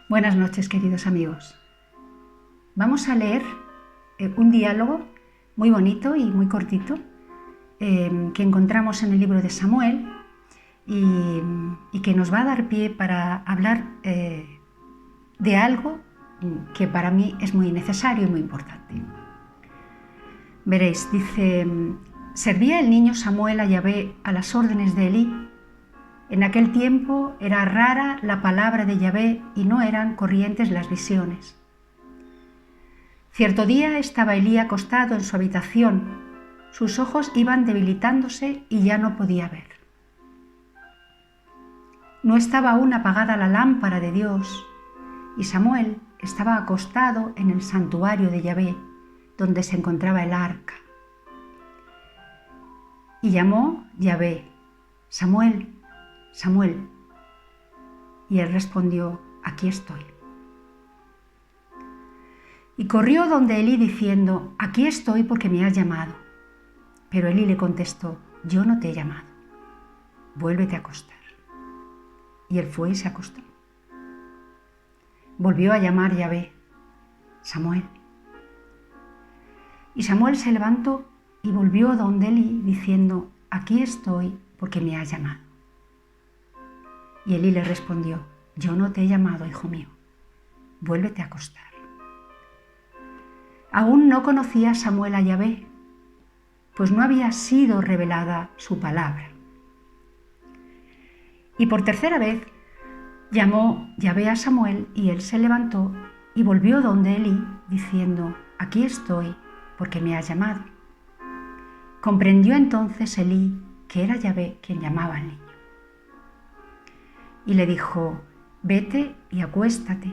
Buenas noches, queridos amigos. Vamos a leer un diálogo muy bonito y muy cortito que encontramos en el libro de Samuel y que nos va a dar pie para hablar de algo que para mí es muy necesario y muy importante. Veréis, dice: servía el niño Samuel a Yahvé a las órdenes de Elí. En aquel tiempo era rara la palabra de Yahvé y no eran corrientes las visiones. Cierto día estaba Elí acostado en su habitación. Sus ojos iban debilitándose y ya no podía ver. No estaba aún apagada la lámpara de Dios y Samuel estaba acostado en el santuario de Yahvé, donde se encontraba el arca. Y llamó Yahvé: Samuel, Samuel. Y él respondió: aquí estoy. Y corrió donde Elí diciendo: aquí estoy porque me has llamado. Pero Elí le contestó: yo no te he llamado, vuélvete a acostar. Y él fue y se acostó. Volvió a llamar Yahvé: Samuel. Y Samuel se levantó y volvió donde Elí diciendo: aquí estoy porque me has llamado. Y Elí le respondió: yo no te he llamado, hijo mío, vuélvete a acostar. Aún no conocía Samuel a Yahvé, pues no había sido revelada su palabra. Y por tercera vez llamó Yahvé a Samuel, y él se levantó y volvió donde Elí diciendo: aquí estoy porque me has llamado. Comprendió entonces Elí que era Yahvé quien llamaba al niño. Y le dijo: vete y acuéstate,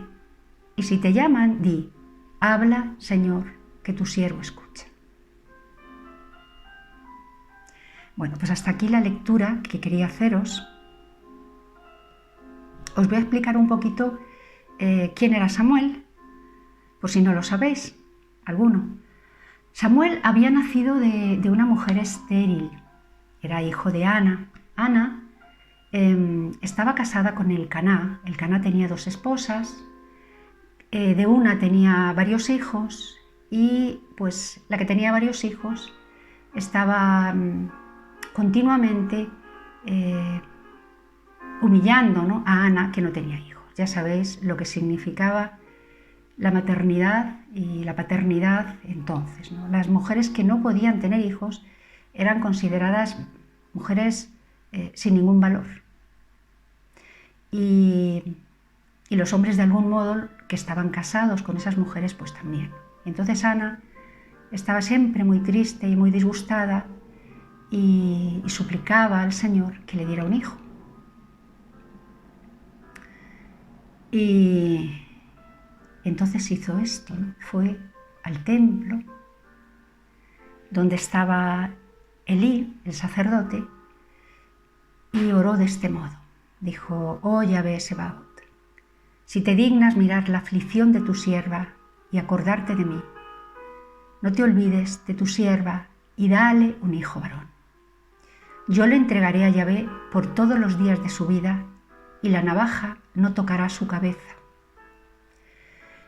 y si te llaman, di: habla, Señor, que tu siervo escucha. Bueno, pues hasta aquí la lectura que quería haceros. Os voy a explicar un poquito quién era Samuel, por si no lo sabéis, alguno. Samuel había nacido de una mujer estéril, era hijo de Ana. Ana estaba casada con Elcaná. Elcaná tenía dos esposas, de una tenía varios hijos, y pues la que tenía varios hijos estaba continuamente humillando, ¿no?, a Ana, que no tenía hijos. Ya sabéis lo que significaba la maternidad y la paternidad entonces, ¿no? Las mujeres que no podían tener hijos eran consideradas mujeres sin ningún valor. Y los hombres, de algún modo, que estaban casados con esas mujeres, pues también. Entonces Ana estaba siempre muy triste y muy disgustada y suplicaba al Señor que le diera un hijo. Y entonces hizo esto, ¿no? Fue al templo donde estaba Elí, el sacerdote, y oró de este modo. Dijo: oh Yahvé Sebaot, si te dignas mirar la aflicción de tu sierva y acordarte de mí, no te olvides de tu sierva y dale un hijo varón. Yo le entregaré a Yahvé por todos los días de su vida, y la navaja no tocará su cabeza.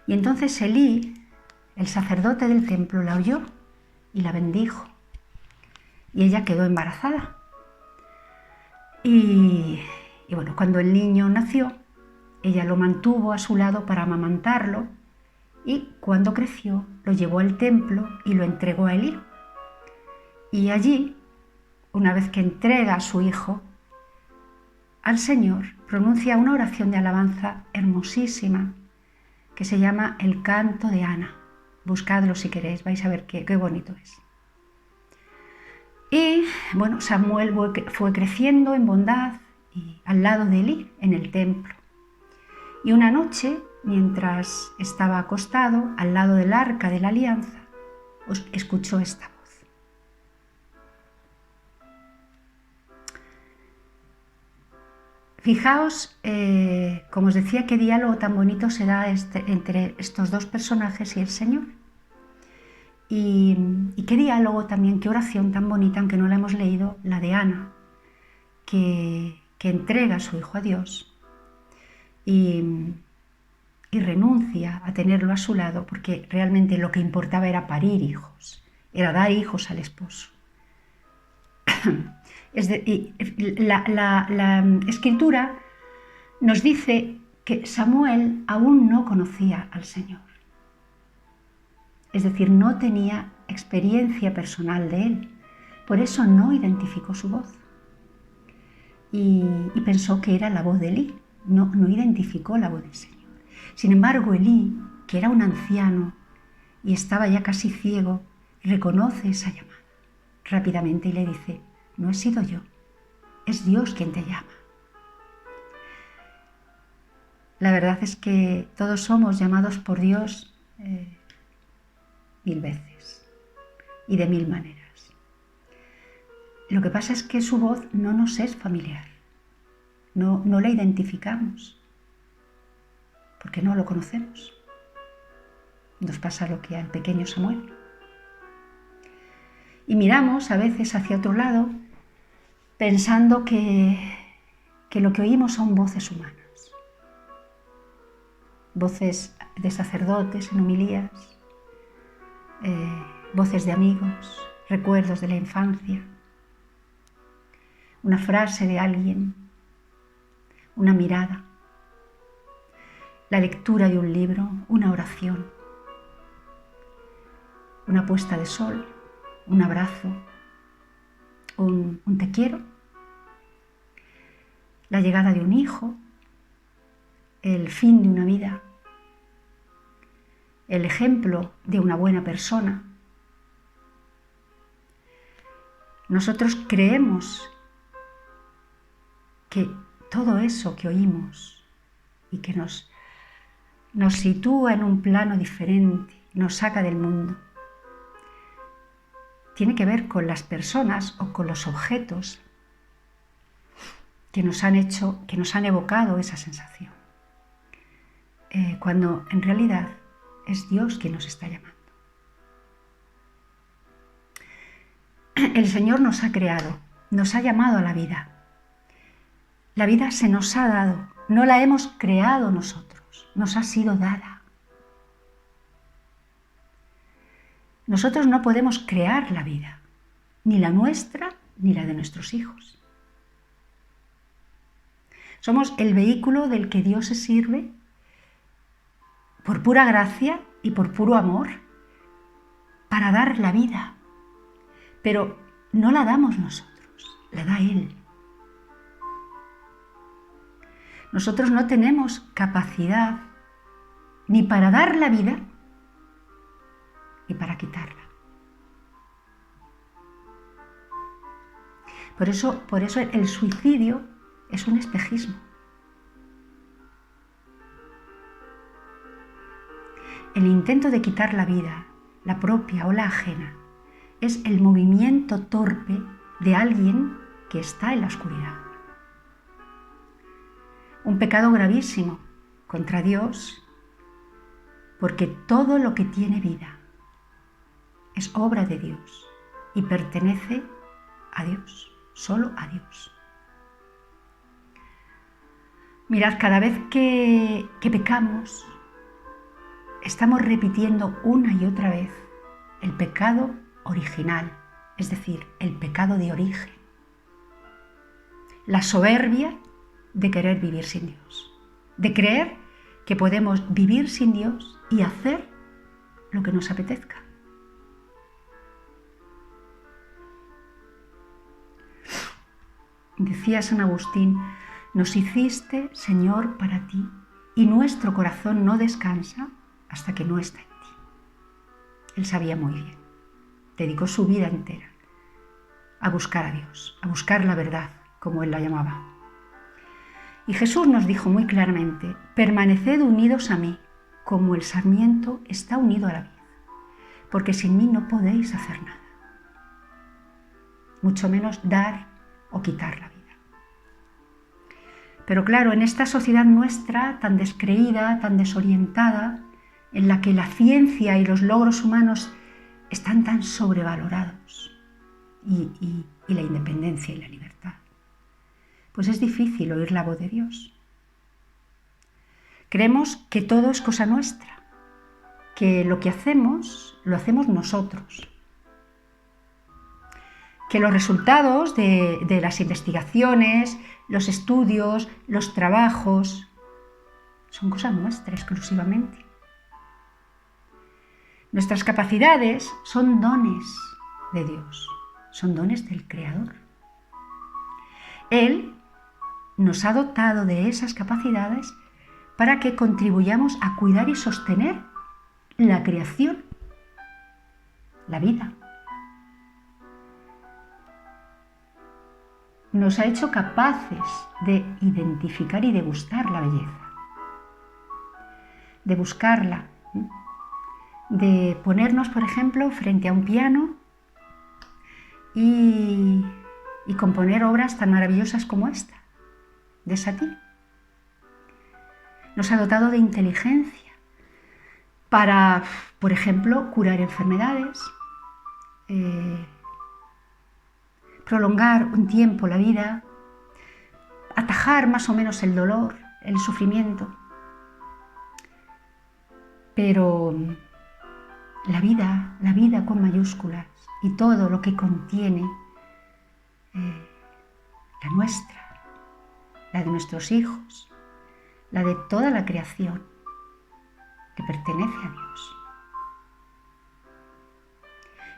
Y entonces Elí, el sacerdote del templo, la oyó y la bendijo, y ella quedó embarazada. Y bueno, cuando el niño nació, ella lo mantuvo a su lado para amamantarlo, y cuando creció lo llevó al templo y lo entregó a Elí. Y allí, una vez que entrega a su hijo al Señor, pronuncia una oración de alabanza hermosísima que se llama el canto de Ana. Buscadlo si queréis, vais a ver qué bonito es. Y bueno, Samuel fue creciendo en bondad y al lado de Elí en el templo. Y una noche, mientras estaba acostado al lado del arca de la alianza, escuchó esta voz. Fijaos, como os decía, qué diálogo tan bonito se da entre estos dos personajes y el Señor. Y qué diálogo también, qué oración tan bonita, aunque no la hemos leído, la de Ana, que entrega a su hijo a Dios. Y y renuncia a tenerlo a su lado porque realmente lo que importaba era parir hijos, era dar hijos al esposo. La Escritura nos dice que Samuel aún no conocía al Señor. Es decir, no tenía experiencia personal de Él. Por eso no identificó su voz. Y pensó que era la voz de Elí. No identificó la voz del Señor. Sin embargo, Elí, que era un anciano y estaba ya casi ciego, reconoce esa llamada rápidamente y le dice: no he sido yo, es Dios quien te llama. La verdad es que todos somos llamados por Dios 1000 veces y de 1000 maneras. Lo que pasa es que su voz no nos es familiar, no la identificamos, porque no lo conocemos. Nos pasa lo que al pequeño Samuel. Y miramos a veces hacia otro lado pensando que lo que oímos son voces humanas. Voces de sacerdotes en homilías, voces de amigos, recuerdos de la infancia, una frase de alguien, una mirada, la lectura de un libro, una oración, una puesta de sol, un abrazo, un te quiero, la llegada de un hijo, el fin de una vida, el ejemplo de una buena persona. Nosotros creemos que todo eso que oímos y que nos sitúa en un plano diferente, nos saca del mundo, tiene que ver con las personas o con los objetos que nos han evocado esa sensación. Cuando en realidad es Dios quien nos está llamando. El Señor nos ha creado, nos ha llamado a la vida. La vida se nos ha dado, no la hemos creado nosotros, nos ha sido dada. Nosotros no podemos crear la vida, ni la nuestra ni la de nuestros hijos. Somos el vehículo del que Dios se sirve por pura gracia y por puro amor para dar la vida. Pero no la damos nosotros, la da Él. Nosotros no tenemos capacidad ni para dar la vida ni para quitarla. Por eso el suicidio es un espejismo. El intento de quitar la vida, la propia o la ajena, es el movimiento torpe de alguien que está en la oscuridad. Un pecado gravísimo contra Dios, porque todo lo que tiene vida es obra de Dios y pertenece a Dios, solo a Dios. Mirad, cada vez que pecamos, estamos repitiendo una y otra vez el pecado original, es decir, el pecado de origen. La soberbia de querer vivir sin Dios, de creer que podemos vivir sin Dios y hacer lo que nos apetezca. Decía San Agustín: nos hiciste, Señor, para ti, y nuestro corazón no descansa hasta que no está en ti. Él sabía muy bien, dedicó su vida entera a buscar a Dios, a buscar la verdad, como él la llamaba. Y Jesús nos dijo muy claramente: permaneced unidos a mí, como el sarmiento está unido a la vid, porque sin mí no podéis hacer nada, mucho menos dar o quitar la vida. Pero claro, en esta sociedad nuestra tan descreída, tan desorientada, en la que la ciencia y los logros humanos están tan sobrevalorados, y la independencia y la libertad, pues es difícil oír la voz de Dios. Creemos que todo es cosa nuestra, que lo que hacemos, lo hacemos nosotros, que los resultados de las investigaciones, los estudios, los trabajos, son cosa nuestra exclusivamente. Nuestras capacidades son dones de Dios, son dones del Creador. Él nos ha dotado de esas capacidades para que contribuyamos a cuidar y sostener la creación, la vida. Nos ha hecho capaces de identificar y degustar la belleza, de buscarla, de ponernos, por ejemplo, frente a un piano y componer obras tan maravillosas como esta, de Satie. Nos ha dotado de inteligencia para, por ejemplo, curar enfermedades, prolongar un tiempo la vida, atajar más o menos el dolor, el sufrimiento. Pero la vida con mayúsculas y todo lo que contiene, la nuestra, la de nuestros hijos, la de toda la creación, que pertenece a Dios.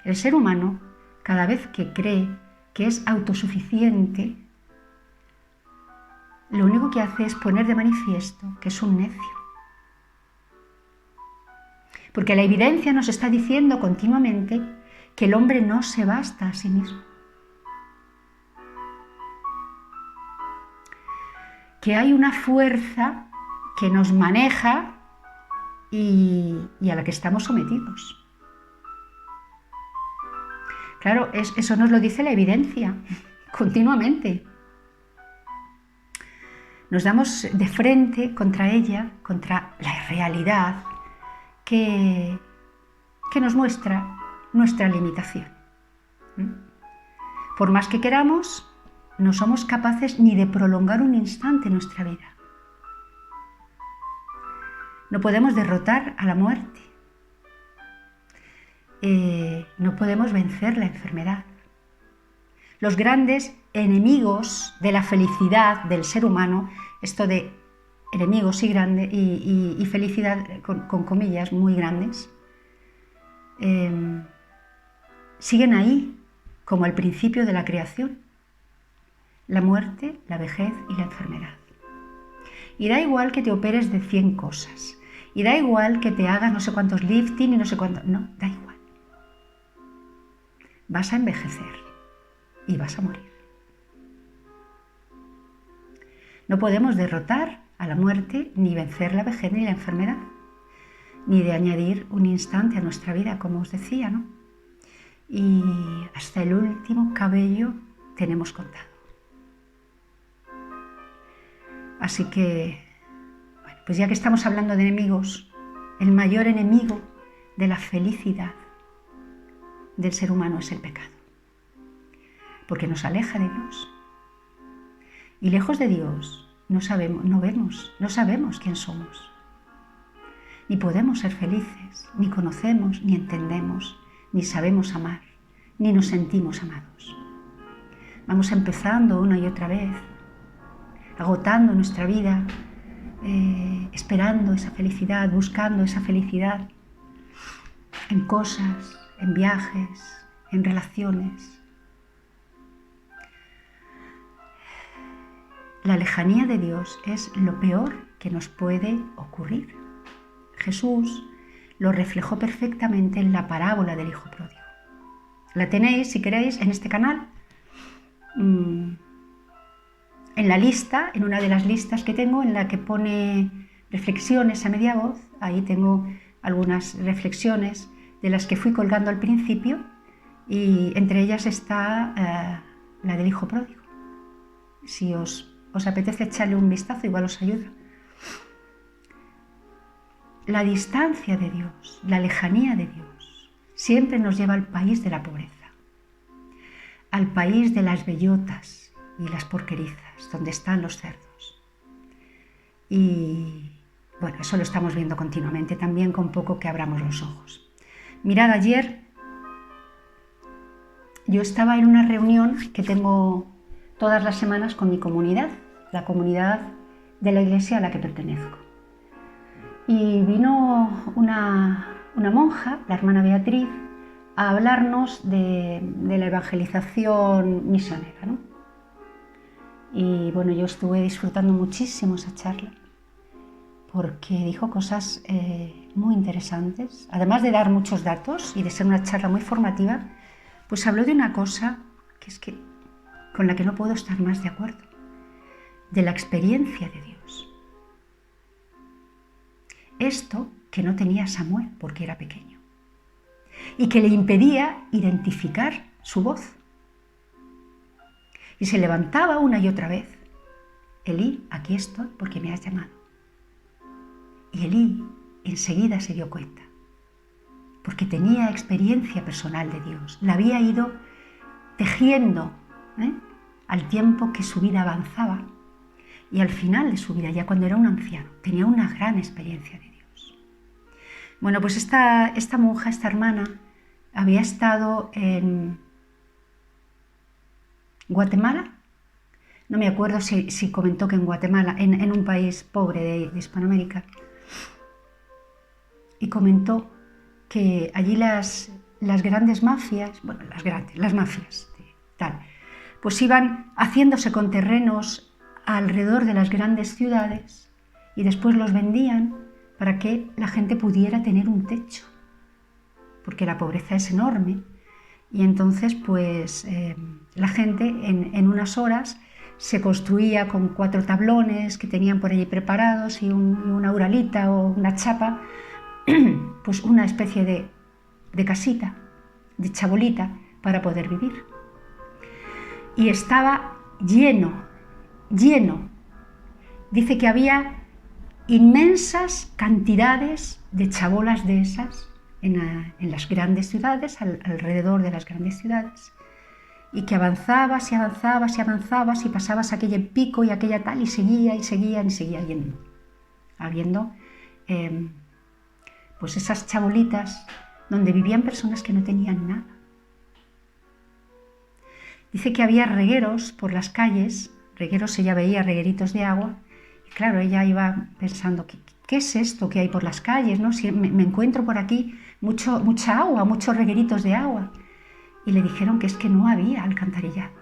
El ser humano, cada vez que cree que es autosuficiente, lo único que hace es poner de manifiesto que es un necio. Porque la evidencia nos está diciendo continuamente que el hombre no se basta a sí mismo. Que hay una fuerza que nos maneja y a la que estamos sometidos. Claro, eso nos lo dice la evidencia, continuamente. Nos damos de frente contra ella, contra la realidad que nos muestra nuestra limitación. Por más que queramos, no somos capaces ni de prolongar un instante nuestra vida. No podemos derrotar a la muerte. No podemos vencer la enfermedad. Los grandes enemigos de la felicidad del ser humano, esto de enemigos y felicidad con comillas muy grandes, siguen ahí como al principio de la creación: la muerte, la vejez y la enfermedad. Y da igual que te operes de 100 cosas, y da igual que te hagas no sé cuántos lifting y no sé cuántos, no, da igual. Vas a envejecer y vas a morir. No podemos derrotar a la muerte, ni vencer la vejez ni la enfermedad, ni de añadir un instante a nuestra vida, como os decía, ¿no? Y hasta el último cabello tenemos contado. Así que, bueno, pues ya que estamos hablando de enemigos, el mayor enemigo de la felicidad del ser humano es el pecado, porque nos aleja de Dios. Y lejos de Dios no sabemos quién somos. Ni podemos ser felices, ni conocemos, ni entendemos, ni sabemos amar, ni nos sentimos amados. Vamos empezando una y otra vez, agotando nuestra vida, esperando esa felicidad, buscando esa felicidad en cosas, en viajes, en relaciones. La lejanía de Dios es lo peor que nos puede ocurrir. Jesús lo reflejó perfectamente en la parábola del hijo pródigo. La tenéis, si queréis, en este canal, en la lista, en una de las listas que tengo, en la que pone reflexiones a media voz. Ahí tengo algunas reflexiones de las que fui colgando al principio, y entre ellas está la del hijo pródigo. Si os apetece echarle un vistazo, igual os ayuda. La distancia de Dios, la lejanía de Dios, siempre nos lleva al país de la pobreza, al país de las bellotas y las porquerizas, donde están los cerdos. Y bueno, eso lo estamos viendo continuamente también con poco que abramos los ojos. Mirad, ayer yo estaba en una reunión que tengo todas las semanas con mi comunidad, la comunidad de la iglesia a la que pertenezco. Y vino una monja, la hermana Beatriz, a hablarnos de la evangelización misionera, ¿no? Y bueno, yo estuve disfrutando muchísimo esa charla, porque dijo cosas muy interesantes. Además de dar muchos datos y de ser una charla muy formativa, pues habló de una cosa que es que con la que no puedo estar más de acuerdo, de la experiencia de Dios. Esto que no tenía Samuel porque era pequeño y que le impedía identificar su voz. Y se levantaba una y otra vez: Elí, aquí estoy porque me has llamado. Y Elí enseguida se dio cuenta, porque tenía experiencia personal de Dios, la había ido tejiendo al tiempo que su vida avanzaba, y al final de su vida, ya cuando era un anciano, tenía una gran experiencia de Dios. Bueno, pues esta monja, esta hermana, había estado en Guatemala. No me acuerdo si comentó que en Guatemala, en un país pobre de Hispanoamérica, y comentó que allí las grandes mafias, bueno, las mafias, tal, pues iban haciéndose con terrenos alrededor de las grandes ciudades y después los vendían para que la gente pudiera tener un techo, porque la pobreza es enorme. Y entonces, pues, la gente en unas horas se construía con 4 tablones que tenían por allí preparados y una uralita o una chapa, pues una especie de casita, de chabolita, para poder vivir. Y estaba lleno. Dice que había inmensas cantidades de chabolas de esas en las grandes ciudades, alrededor de las grandes ciudades, y que avanzabas y avanzabas y avanzabas y pasabas aquel pico y aquella tal y seguía yendo, habiendo pues esas chabolitas donde vivían personas que no tenían nada. Dice que había regueros por las calles, regueros, ella veía regueritos de agua, y claro, ella iba pensando, ¿qué es esto que hay por las calles, ¿no? Si me encuentro por aquí mucha agua, muchos regueritos de agua. Y le dijeron que es que no había alcantarillado.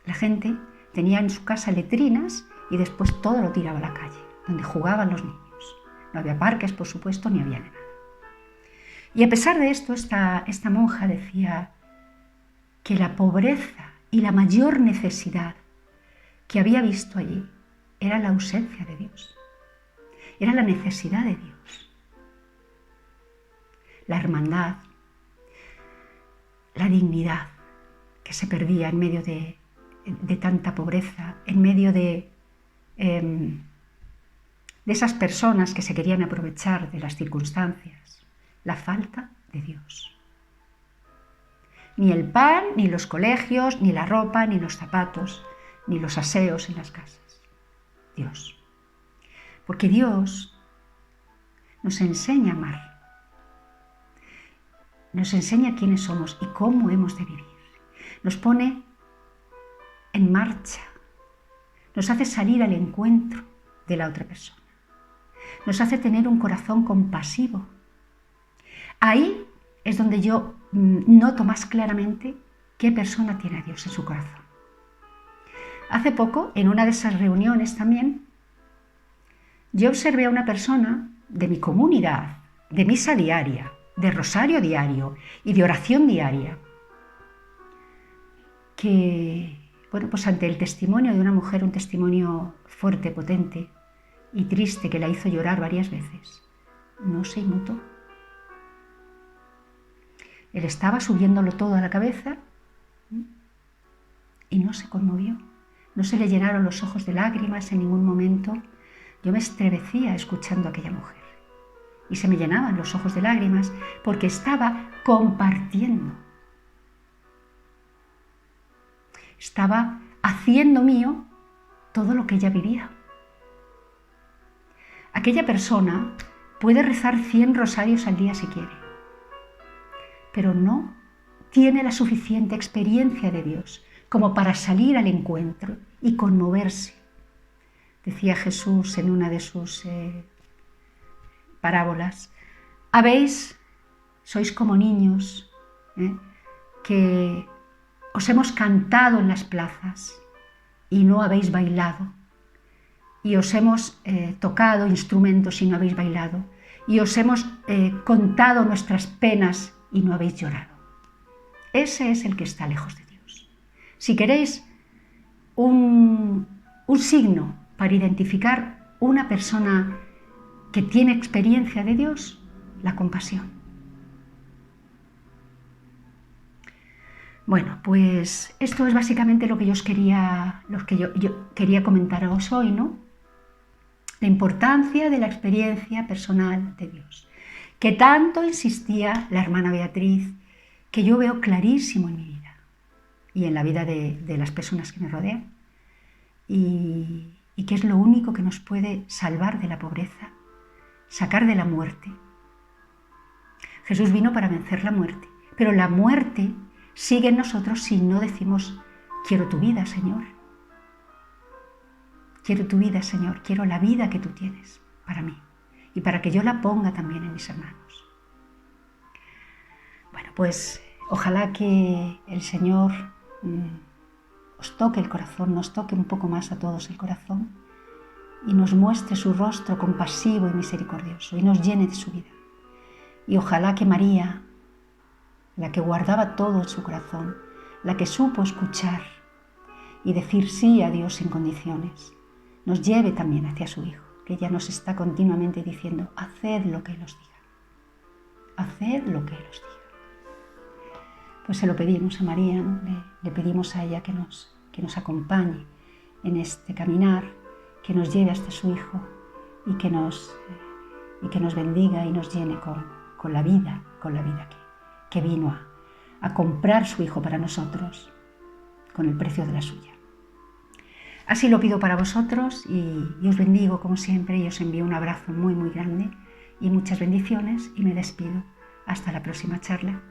La gente tenía en su casa letrinas y después todo lo tiraba a la calle, donde jugaban los niños. No había parques, por supuesto, ni había nada. Y a pesar de esto, esta monja decía que la pobreza y la mayor necesidad que había visto allí era la ausencia de Dios, era la necesidad de Dios, la hermandad, la dignidad que se perdía en medio de tanta pobreza, en medio de esas personas que se querían aprovechar de las circunstancias, la falta de Dios. Ni el pan, ni los colegios, ni la ropa, ni los zapatos, ni los aseos en las casas. Dios. Porque Dios nos enseña a amar. Nos enseña quiénes somos y cómo hemos de vivir. Nos pone en marcha. Nos hace salir al encuentro de la otra persona. Nos hace tener un corazón compasivo. Ahí es donde yo noto más claramente qué persona tiene a Dios en su corazón. Hace poco, en una de esas reuniones también, yo observé a una persona de mi comunidad, de misa diaria, de rosario diario y de oración diaria, que, bueno, pues ante el testimonio de una mujer, un testimonio fuerte, potente y triste que la hizo llorar varias veces, no se inmutó. Él estaba subiéndolo todo a la cabeza y no se conmovió. No se le llenaron los ojos de lágrimas en ningún momento. Yo me estremecía escuchando a aquella mujer y se me llenaban los ojos de lágrimas porque estaba compartiendo. Estaba haciendo mío todo lo que ella vivía. Aquella persona puede rezar 100 rosarios al día si quiere, pero no tiene la suficiente experiencia de Dios como para salir al encuentro y conmoverse. Decía Jesús en una de sus parábolas: sois como niños, que os hemos cantado en las plazas y no habéis bailado, y os hemos tocado instrumentos y no habéis bailado, y os hemos contado nuestras penas y no habéis llorado. Ese es el que está lejos de Dios. Si queréis un signo para identificar una persona que tiene experiencia de Dios, la compasión. Bueno, pues esto es básicamente lo que yo quería comentaros hoy, ¿no? La importancia de la experiencia personal de Dios, que tanto insistía la hermana Beatriz, que yo veo clarísimo en mi vida y en la vida de las personas que me rodean, y que es lo único que nos puede salvar de la pobreza, sacar de la muerte. Jesús vino para vencer la muerte, pero la muerte sigue en nosotros si no decimos: quiero tu vida, Señor. Quiero tu vida, Señor. Quiero la vida que tú tienes para mí y para que yo la ponga también en mis hermanos. Bueno, pues ojalá que el Señor os toque el corazón, nos toque un poco más a todos el corazón y nos muestre su rostro compasivo y misericordioso y nos llene de su vida. Y ojalá que María, la que guardaba todo en su corazón, la que supo escuchar y decir sí a Dios sin condiciones, nos lleve también hacia su Hijo, que ella nos está continuamente diciendo: haced lo que Él os diga, haced lo que Él os diga. Pues se lo pedimos a María, ¿no? Le pedimos a ella que nos acompañe en este caminar, que nos lleve hasta su Hijo y que nos bendiga y nos llene con la vida que vino a comprar su Hijo para nosotros con el precio de la suya. Así lo pido para vosotros y os bendigo como siempre y os envío un abrazo muy muy grande y muchas bendiciones y me despido. Hasta la próxima charla.